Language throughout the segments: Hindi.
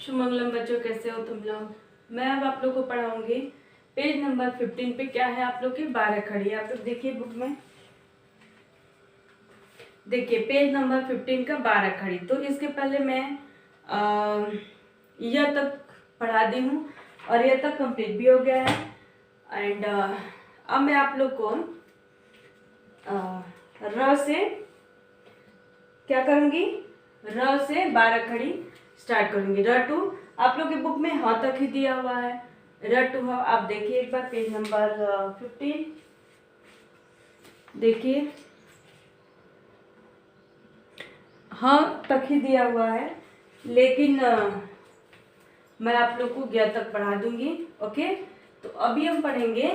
शुभमंगलम बच्चों, कैसे हो तुम लोग। मैं अब आप लोग को पढ़ाऊंगी पेज नंबर 15 पे। क्या है आप लोग की 12 खड़ी। आप लोग देखिए बुक में, देखिए पेज नंबर 15 का 12 खड़ी। तो इसके पहले मैं यह तक पढ़ा दी हूँ और यह तक कंप्लीट भी हो गया है। एंड अब मैं आप लोग को र से क्या करूँगी, र से 12 खड़ी स्टार्ट करूँगी। र टू आप लोग की बुक में ह तक ही दिया हुआ है। र टू ह आप देखिए एक बार पेज नंबर 15 देखिए, हाँ तक ही दिया हुआ है, लेकिन मैं आप लोग को ज्ञ तक पढ़ा दूंगी। ओके, तो अभी हम पढ़ेंगे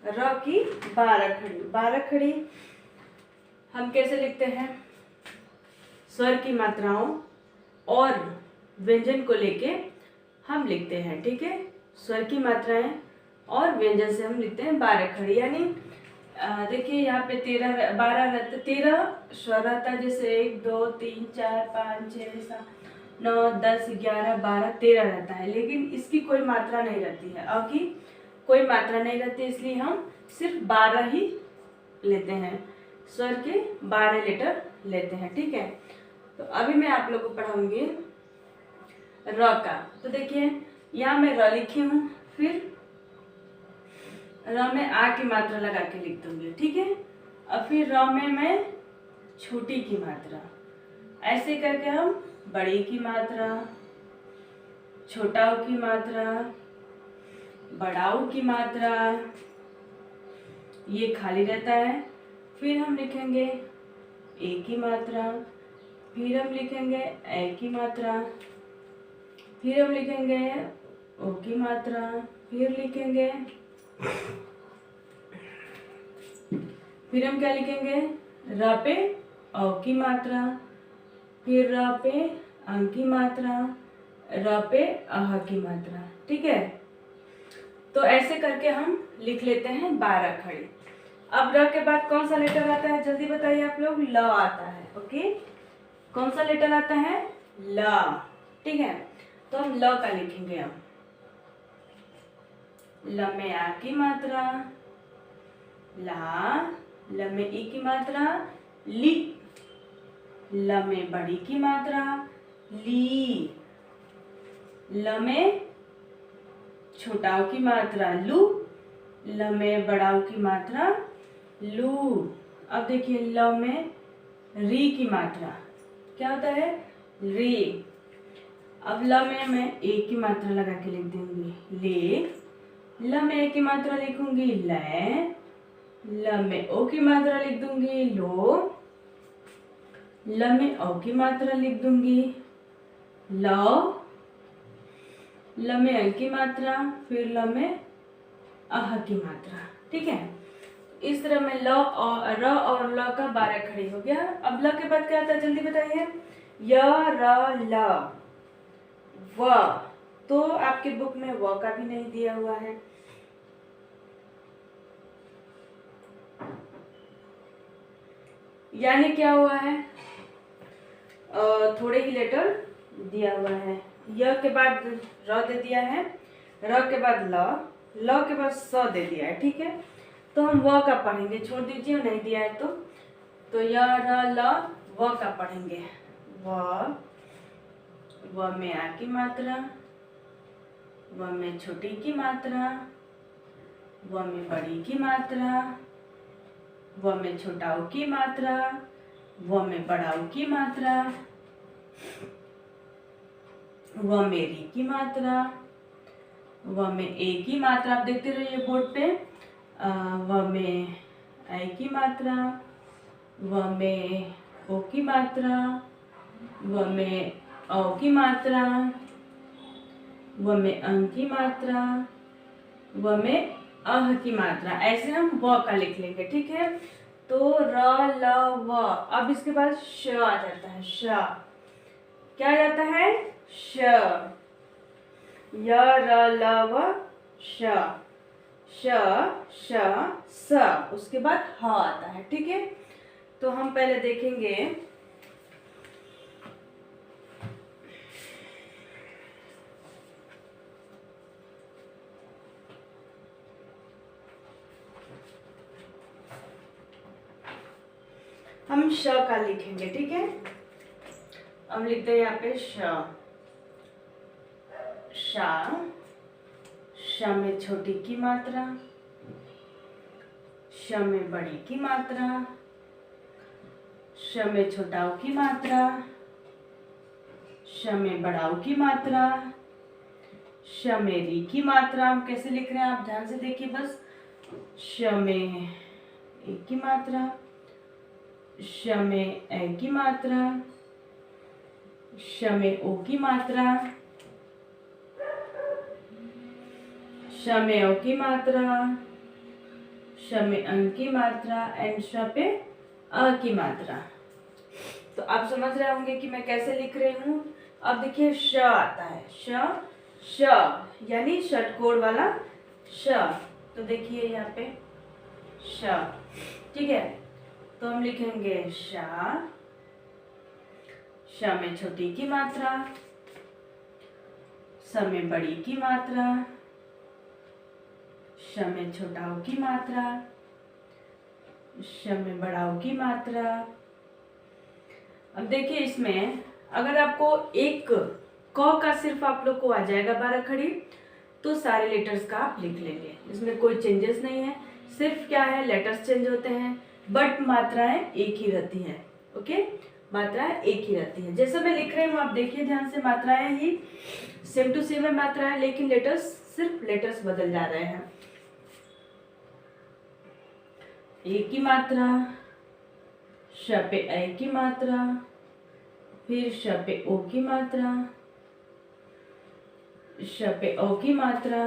र की 12 खड़ी। 12 खड़ी हम कैसे लिखते हैं, स्वर की मात्राओं और व्यंजन को लेके हम लिखते हैं। ठीक है, स्वर की मात्राएं और व्यंजन से हम लिखते हैं 12 खड़ी। यानी देखिए यहाँ पे 12 रहता, 13 स्वर रहता है। जैसे 1 2 3 4 5 6 7 9 10 11 12 13 रहता है, लेकिन इसकी कोई मात्रा नहीं रहती है। अब की कोई मात्रा नहीं रहती, इसलिए हम सिर्फ 12 ही लेते हैं, स्वर के 12 लेटर लेते हैं। ठीक है, तो अभी मैं आप लोग को पढ़ाऊंगी र का। तो देखिए यहाँ मैं र लिखी हूँ, फिर र में आ की मात्रा लगा के लिख दूंगी। ठीक है, और फिर र में मैं छोटी की मात्रा, ऐसे करके हम बड़ी की मात्रा, छोटाऊ की मात्रा, बड़ाऊ की मात्रा, ये खाली रहता है। फिर हम लिखेंगे ए की मात्रा, फिर हम लिखेंगे ए की मात्रा, फिर हम लिखेंगे ओ की मात्रा, फिर हम क्या लिखेंगे, र पे औ की मात्रा, फिर र पे अं की मात्रा, र पे अह की मात्रा। ठीक है, तो ऐसे करके हम लिख लेते हैं 12 खड़ी। अब र के बाद कौन सा लेटर आता है, जल्दी बताइए आप लोग। ल आता है। ओके, कौन सा लेटर आता है, ल। ठीक है, तो हम ल का लिखेंगे। अब ल में आ की मात्रा ला, ल में ई की मात्रा ली, ल में बड़ी की मात्रा ली, ल में छोटाऊ की मात्रा लू, ल में बड़ाऊ की मात्रा लू। अब देखिए ल में री की मात्रा क्या होता है, रे। अब ल में मैं ए की मात्रा लगा के लिख दूंगी, ले। ल में ए की मात्रा लिखूंगी, ले। ल में ओ की मात्रा लिख दूंगी, लो। ल में औ की मात्रा लिख दूंगी, लो। ल में अ की मात्रा, फिर ल में अह की मात्रा। ठीक है, इस तरह में ल और र और ल का 12 खड़ी हो गया। अब ल के बाद क्या आता है, जल्दी बताइए। य र ल व, तो आपके बुक में व का भी नहीं दिया हुआ है। यानी क्या हुआ है, थोड़े ही लेटर दिया हुआ है। य के बाद र दे दिया है, र के बाद ल, ल के बाद स दे दिया है। ठीक है, तो हम व का पढ़ेंगे, छोड़ दीजिए नहीं दिया है तो य र ल व का पढ़ेंगे। व में आ की मात्रा, व में छोटी की मात्रा, व में बड़ी की मात्रा, व में छोटाऊ की मात्रा, व में बड़ाऊ की मात्रा, व में री की मात्रा, व में ए की मात्रा। आप देखते रहिए बोर्ड पे। व में ए की मात्रा, व में ओ की मात्रा, व में औ की मात्रा, व में अं की मात्रा, व में अह की मात्रा। ऐसे हम व का लिख लेंगे। ठीक है, तो र ल व। अब इसके बाद श आ जाता है, श। क्या आ जाता है, श। य र ल व श, श श स। उसके बाद ह आता है। ठीक है, तो हम पहले देखेंगे हम श का लिखेंगे, ठीक है। हम लिखते हैं यहाँ पे श, शा, श में छोटी की मात्रा, श में बड़ी की मात्रा, श में छोटाऊ की मात्रा, श में बड़ाऊ की मात्रा, श में री की मात्रा। हम कैसे लिख रहे हैं आप ध्यान से देखिए बस। श में ए की मात्रा, श में ए की मात्रा, श में ओ की मात्रा, श में ओ की मात्रा, श में अं की मात्रा एंड श पे अ की मात्रा। तो आप समझ रहे होंगे कि मैं कैसे लिख रही हूँ। अब देखिए श आता है, श यानी षटकोण वाला श। तो देखिए यहाँ पे श, ठीक है। तो हम लिखेंगे शा, श में छोटी की मात्रा, स में बड़ी की मात्रा, श में छोटाऊ की मात्रा, श में बड़ाऊ की मात्रा। अब देखिए इसमें अगर आपको एक क का सिर्फ आप लोग को आ जाएगा 12 खड़ी, तो सारे लेटर्स का आप लिख लेंगे, इसमें कोई चेंजेस नहीं है। सिर्फ क्या है, लेटर्स चेंज होते हैं बट मात्राएं एक ही रहती हैं। ओके, मात्राएं एक ही रहती हैं। जैसे मैं लिख रही हूँ आप देखिए ध्यान से, मात्राएं ही सेम टू सेम है मात्राएं, लेकिन लेटर्स सिर्फ लेटर्स बदल जा रहे हैं। ए की मात्रा, श पे ए की मात्रा, फिर श पे ओ की मात्रा, श पे ओ की मात्रा,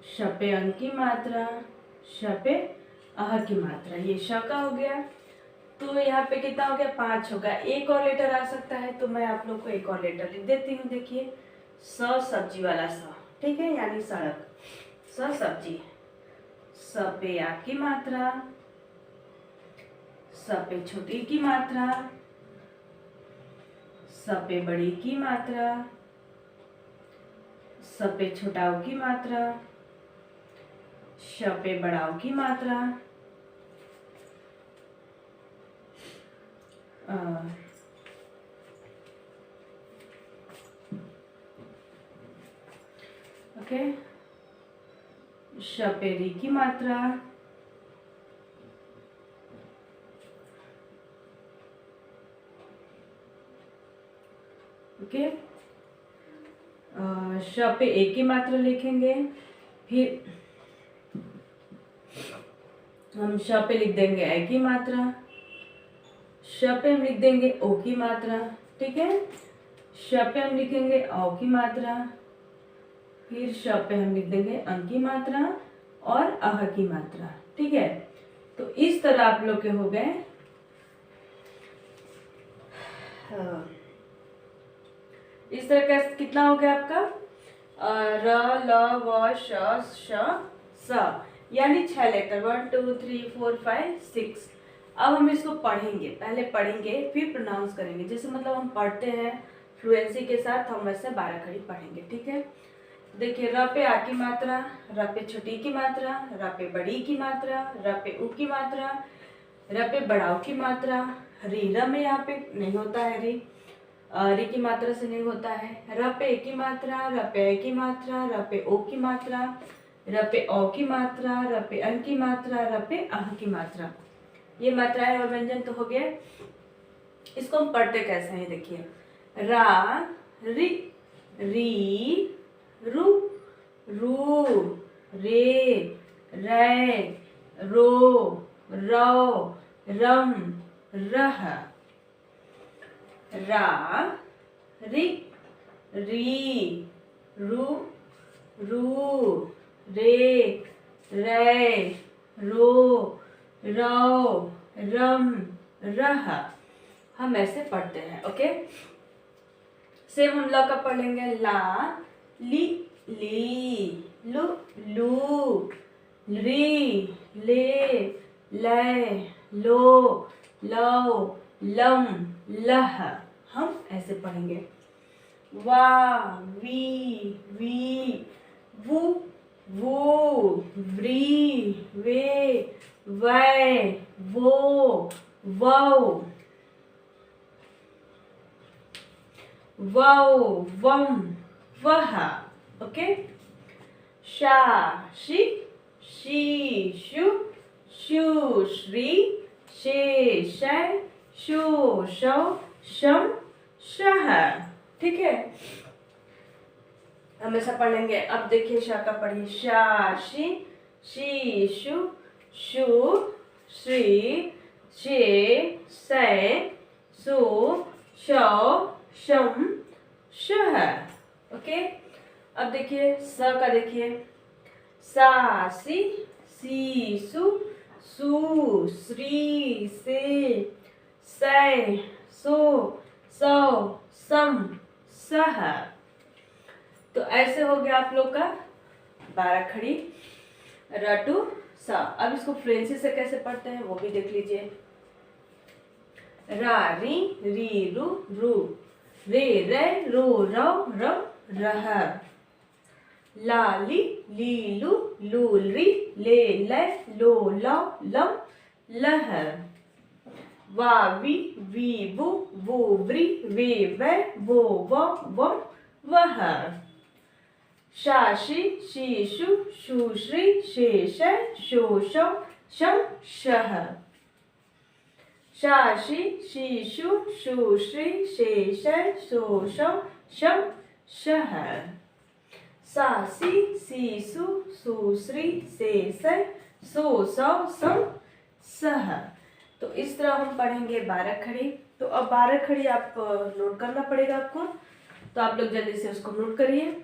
श पे अं की मात्रा, श पे अह की मात्रा। ये श का हो गया। तो यहाँ पे कितना हो गया, 5 होगा। एक और लेटर आ सकता है, तो मैं आप लोग को एक और लेटर लिख देती हूँ। देखिए स सब्जी वाला स, ठीक है, यानी सड़क, स सब्जी। स पे आ की मात्रा, स पे छोटी की मात्रा, स पे बड़ी की मात्रा, स पे छोटाऊ की मात्रा, श पे बड़ाऊ की मात्रा, ओके, श पे री की मात्रा, ओके, श पे ए की मात्रा लिखेंगे। फिर हम श पे लिख देंगे ए की मात्रा, श पे हम लिख देंगे ओ की मात्रा, ठीक है। श पे हम लिखेंगे औ की मात्रा, फिर श पे हम लिख देंगे अं की मात्रा और अह की मात्रा, ठीक है। तो इस तरह आप लोग के हो गए। इस तरह का कितना हो गया आपका, र ल व श स, यानी 6 लेटर, 1 2 3 4 5 6। अब हम इसको पढ़ेंगे, पहले पढ़ेंगे फिर प्रोनाउंस करेंगे। जैसे मतलब हम पढ़ते हैं फ्लुएंसी के साथ, हम वैसे 12 खड़ी पढ़ेंगे, ठीक है। देखिए र पे आ की मात्रा, र पे छोटी की मात्रा, र पे बड़ी की मात्रा, र पे उ की मात्रा, र पे बड़ाऊ की मात्रा, री, र में यहाँ पे नहीं होता है री, री की मात्रा से नहीं होता है। र पे ए की मात्रा, र पे ए की मात्रा, र पे ओ की मात्रा, र पे औ की मात्रा, र पे अं की मात्रा, र पे अह की मात्रा। ये मात्राएं और व्यंजन तो हो गए। इसको हम पढ़ते कैसे हैं, देखिए रा, री, री, रु, रू, रे, रै, रो, रौ, रम, रह। रा, री, री, रु, रू, रे, रै, रो, रौ, रम, रह। हम ऐसे पढ़ते हैं, ओके। सेम हम ल का पढ़ लेंगे, ला, ली, ली, लु, लू, री, ले, लै, लो, लो, लम, लह। हम ऐसे पढ़ेंगे। वा, वी, वी, वु, वो, व्री, वे, वै, वो, वौ, वौ, वम, वह। ओके। शा, शी, शी, शु, शु, श्री, शे, शै, शो, शौ, शम, शह। ठीक है, हमेशा पढ़ेंगे। अब देखिए शा का पढ़िए। शा, शी, शु, शु, श्री, शे, सै, सु, शौ, शम, शह। ओके। अब देखिए स का देखिए। सा, सी, सु, श्री, से, सै, सो, सौ, सम, सह। तो ऐसे हो गया आप लोग का 12 खड़ी र टू सा। अब इसको फ्रेंची से कैसे पढ़ते हैं वो भी देख लीजिए। रा, री, रु, रे, रो, रम, रह। ला, ली, लू, ली, ले, लो, लम, लह। वा, वी, वो, व्री, वे, वो, वम, वह। शा, शी, शु, श्री, शे, शै, शो, शौ, शम, शह। शा, शी, शु, श्री, शे, शै, शो, शौ, शम, शह। सा, सी, सु, श्री, से, सै, सो, सौ, सम, सह। तो इस तरह हम पढ़ेंगे 12 खड़ी। तो अब 12 खड़ी आप नोट करना पड़ेगा आपको, तो आप लोग जल्दी से उसको नोट करिए।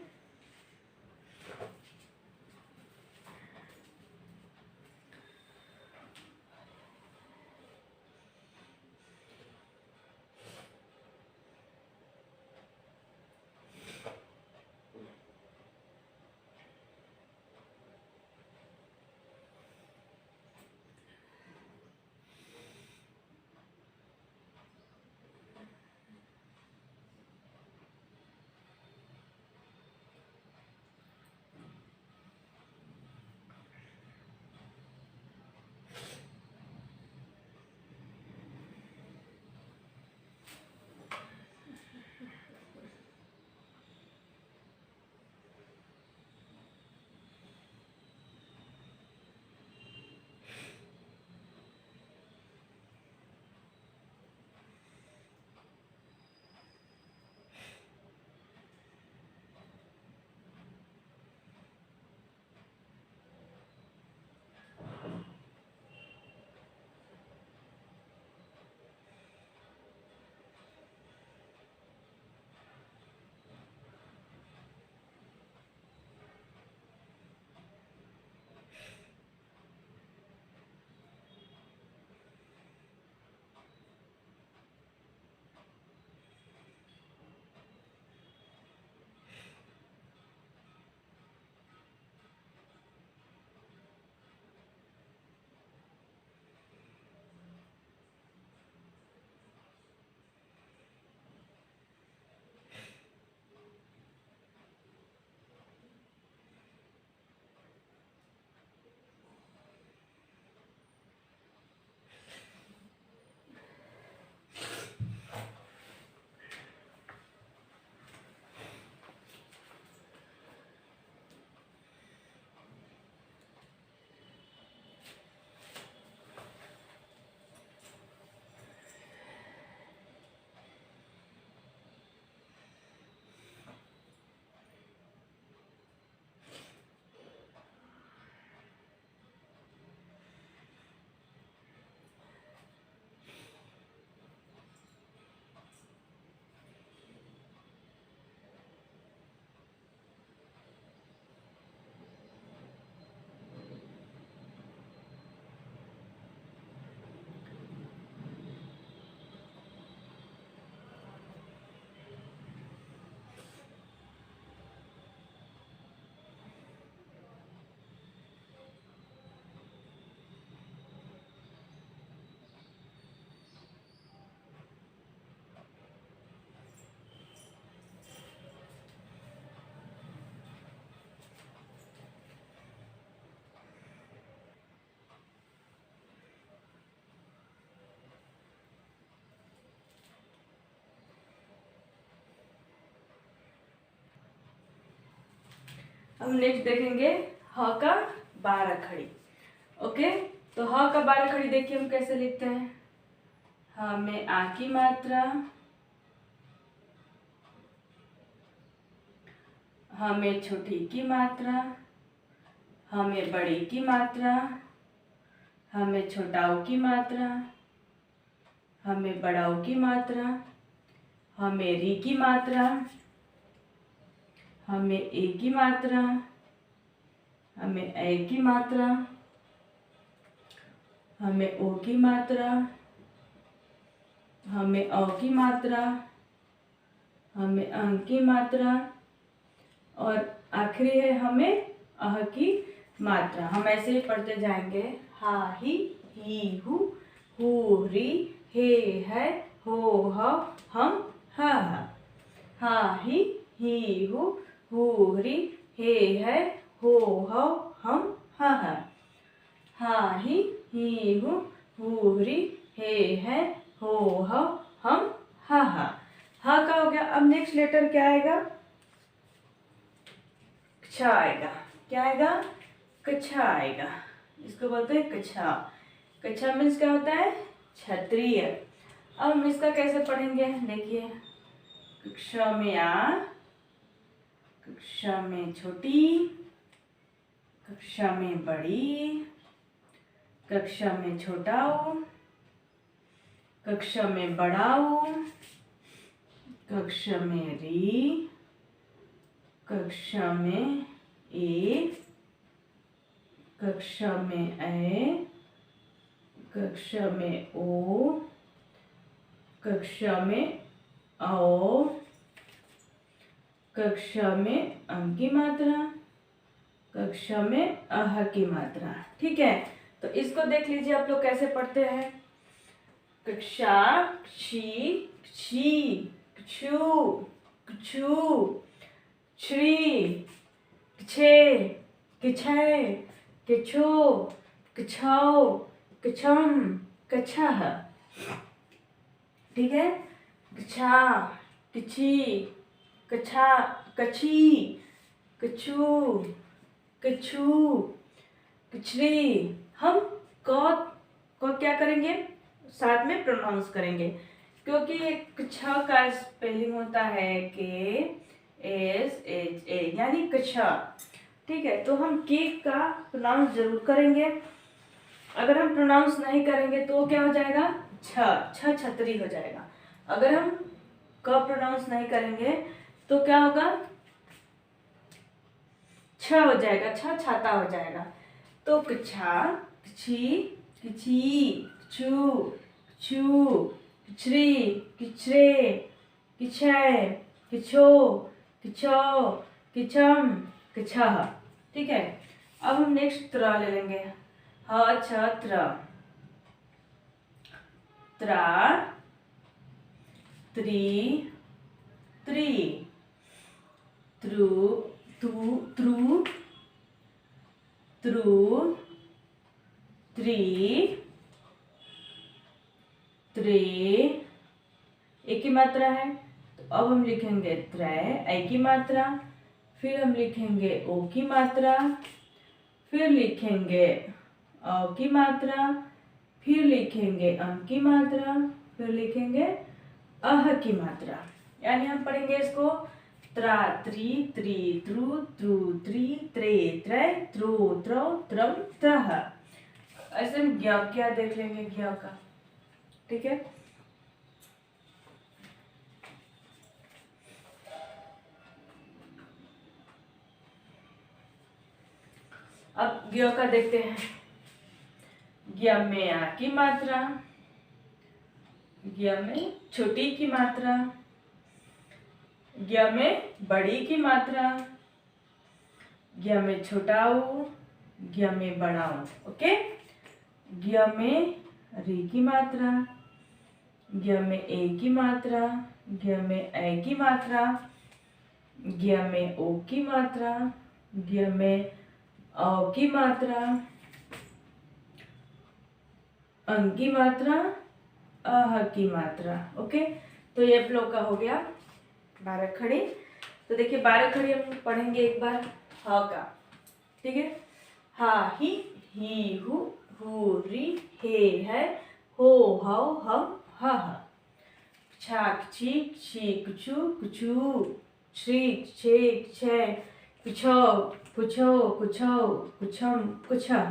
हम नेक्स्ट देखेंगे ह का 12 खड़ी। ओके, तो ह का 12 खड़ी देखिए हम कैसे लिखते हैं। ह में आ की मात्रा, ह में छोटी की मात्रा, ह में बड़ी की मात्रा, ह में छोटाऊ की मात्रा, ह में बड़ाऊ की मात्रा, ह में री की मात्रा, ह में ए की मात्रा, ह में ए की मात्रा, ह में ओ की मात्रा, ह में औ की मात्रा, ह में अंग की मात्रा और आखिरी है हमें अह की मात्रा। हम ऐसे ही पढ़ते जाएंगे। हा ही हु री हे है हो ह हम हा हा ही हु री हे है हो ह हम हा हा ही हु री हे है हो ह हम हा का हो गया। अब नेक्स्ट लेटर क्या आएगा? कछा आएगा। क्या आएगा? कछा आएगा। इसको बोलते हैं कछा। कछा मीन्स क्या होता है? क्षत्रिय। अब हम इसका कैसे पढ़ेंगे? देखिए, कक्षा में आ, कक्षा में छोटी, कक्षा में बड़ी, कक्षा में छोटाऊ, कक्षा में बड़ाऊ, कक्षा में री, कक्षा में ए, कक्षा में ए, कक्षा में ओ, कक्षा में औ, कक्षा में अं की मात्रा, कक्षा में अह की मात्रा। ठीक है, तो इसको देख लीजिए आप लोग कैसे पढ़ते हैं। कक्षा, क्षी, क्षी, क्षु, क्षु, श्री, छे, किछे, किछु, किछौ, किछम, कछह। ठीक है, कछा, किछी, कछा, कछी, कछु, कछु, कछरी। हम को क्या करेंगे? साथ में प्रोनाउंस करेंगे, क्योंकि कछा का स्पेलिंग होता है KSHA यानी कछा। ठीक है, तो हम के का प्रोनाउंस जरूर करेंगे। अगर हम प्रोनाउंस नहीं करेंगे तो क्या हो जाएगा? छ छतरी हो जाएगा। अगर हम क प्रोनाउंस नहीं करेंगे तो क्या होगा? छ हो जाएगा, छ छाता हो जाएगा। तो कछा, कछी, किछी, कछु, कछु, किछरी, किछरे, किछे, किछो, किछो, किछम, किछह। ठीक है, अब हम नेक्स्ट त्र ले लेंगे। ह छ त्र, त्रा, त्री, त्री, त्रु, त्रु, त्रु, त्री, त्रे। एक ही मात्रा है, तो अब हम लिखेंगे त्रय, ए की मात्रा, फिर हम लिखेंगे ओ की मात्रा, फिर लिखेंगे अ की मात्रा, फिर लिखेंगे अं की मात्रा, फिर लिखेंगे अह की मात्रा। यानी हम पढ़ेंगे इसको त्रा, त्री, त्री, त्रु, त्रु, त्री, त्रे, त्रय, त्रु, त्रौ, त्रम, त्रह। ऐसे हम ज्ञ क्या देख लेंगे, ज्ञ का। ठीक है, अब ज्ञ का देखते हैं। ज्ञ में आ की मात्रा, ज्ञ में छोटी की मात्रा, ज्ञ में बड़ी की मात्रा, ज्ञ में छोटाऊ, ज्ञ में बड़ाऊ। ओके, ज्ञ में री की मात्रा, ज्ञ में ए की मात्रा, ज्ञ में ए की मात्रा, ज्ञ में ओ की मात्रा, ज्ञ में औ की मात्रा, अं की मात्रा, अह की मात्रा। ओके, तो ये आप लोग का हो गया 12 खड़ी। तो देखिए 12 खड़ी हम पढ़ेंगे एक बार। ह का, ठीक है। हा ही हु री है हो हौ हम ह ह। छाक छीक छीक छु कुछु छीक छेक छे कुछो कुछो कुछो कुछम कुछह।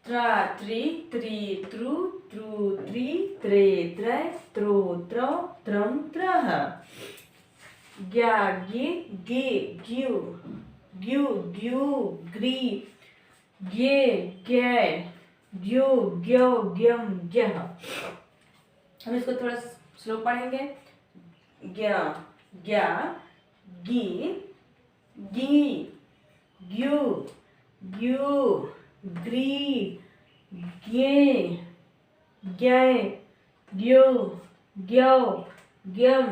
त्रा त्रि त्रित्रुत्रु त्रि त्रे त्रै त्रो त्रो त्रम त्रः। ग्या गे गे ग्यू ग्यू ग्यू ग्री गे ग्यै ग्यो ग्यो ग्यम ग्यह। हम इसको थोड़ा स्लो पढ़ेंगे। ग्या ग्या गी गी ग्यू ग्यू ग्री गे ग्यै ग्यो ग्यो ग्यम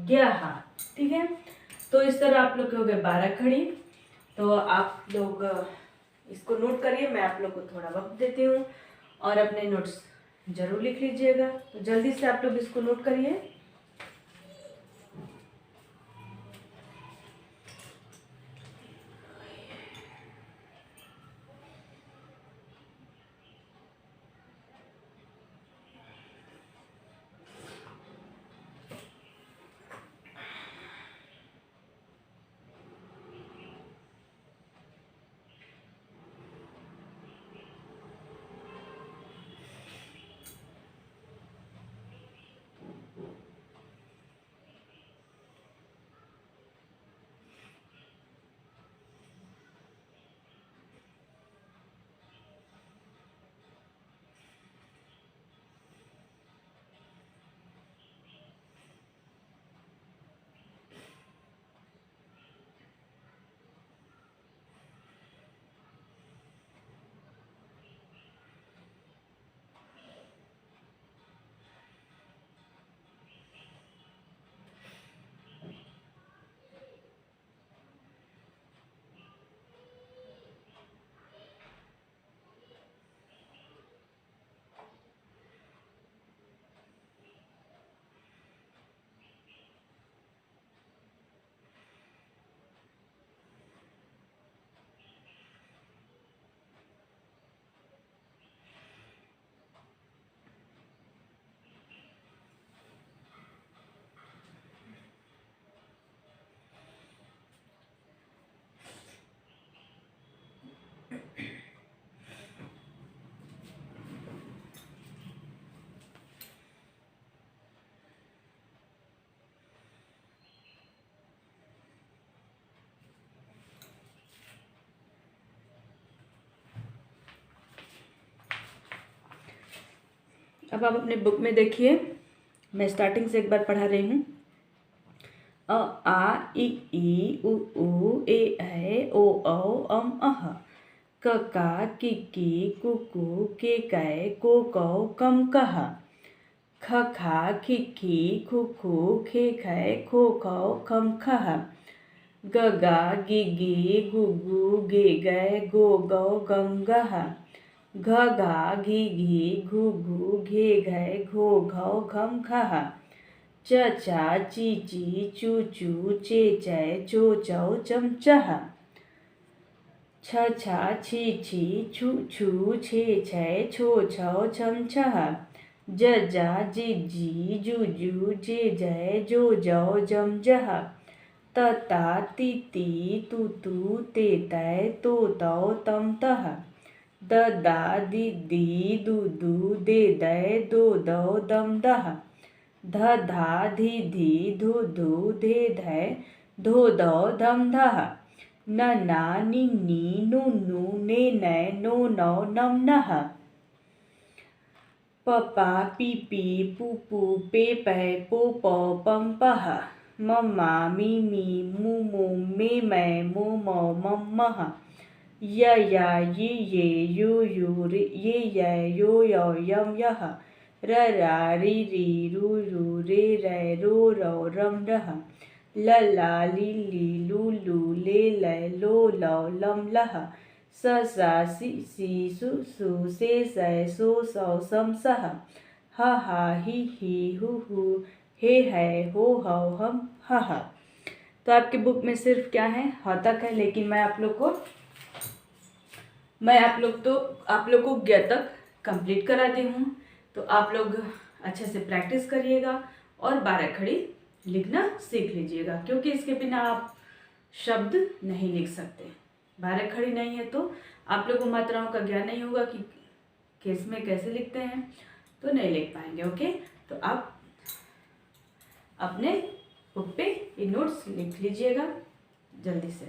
ग्यह, ठीक है। तो इस तरह आप लोग के हो गए 12 खड़ी। तो आप लोग इसको नोट करिए, मैं आप लोग को थोड़ा वक्त देती हूँ और अपने नोट्स जरूर लिख लीजिएगा। तो जल्दी से आप लोग इसको नोट करिए। अब आप अपने बुक में देखिए, मैं स्टार्टिंग से एक बार पढ़ा रही हूँ। अ आ इ ई उ ए ऐ ओ औ अम अह। क का कि कु के कै को कौ कम कह। ख खा खी खु खे खे खो खौ खम खह। ग गा गी गु गे गै गो गौ गम गह। घ घा घी घू घे घै घो घौ घम खह। च चा ची चू चे चै चो चौ चम चह। छ छा छी छू छे छै छो छौ छम छह। ज जा जी जू जे जै जो जौ जम जह। त ता ती तू ते तै तो तौ तम तह। द दा दी दू दे दै दो दौ दम दह। ध धा धी धू धे धै धो दौ धम धह। न ना नी नु ने नै नो नौ नम नह। प पा पी पू पे पै पो पौ पम पह। म मा मी मू मे मै मो मौ मम मह। य या ये यो ये यै यो यौ यम यह। र रा री रू रे रै रो रौ रम रह। ल ला ली लू ले लै लो लौ लम लह। स सा सी सु से सै सो सौ सम सह। ह हा ही हु हे है हो हौ हम हह। तो आपकी बुक में सिर्फ क्या है, ह तक है, लेकिन मैं आप लोग को ग तक कंप्लीट कराती हूँ। तो आप लोग अच्छे से प्रैक्टिस करिएगा और 12 खड़ी लिखना सीख लीजिएगा, क्योंकि इसके बिना आप शब्द नहीं लिख सकते। 12 खड़ी नहीं है तो आप लोगों को मात्राओं का ज्ञान नहीं होगा कि केस में कैसे लिखते हैं, तो नहीं लिख पाएंगे। ओके, तो आप अपने बुक पे ये नोट्स लिख लीजिएगा जल्दी से।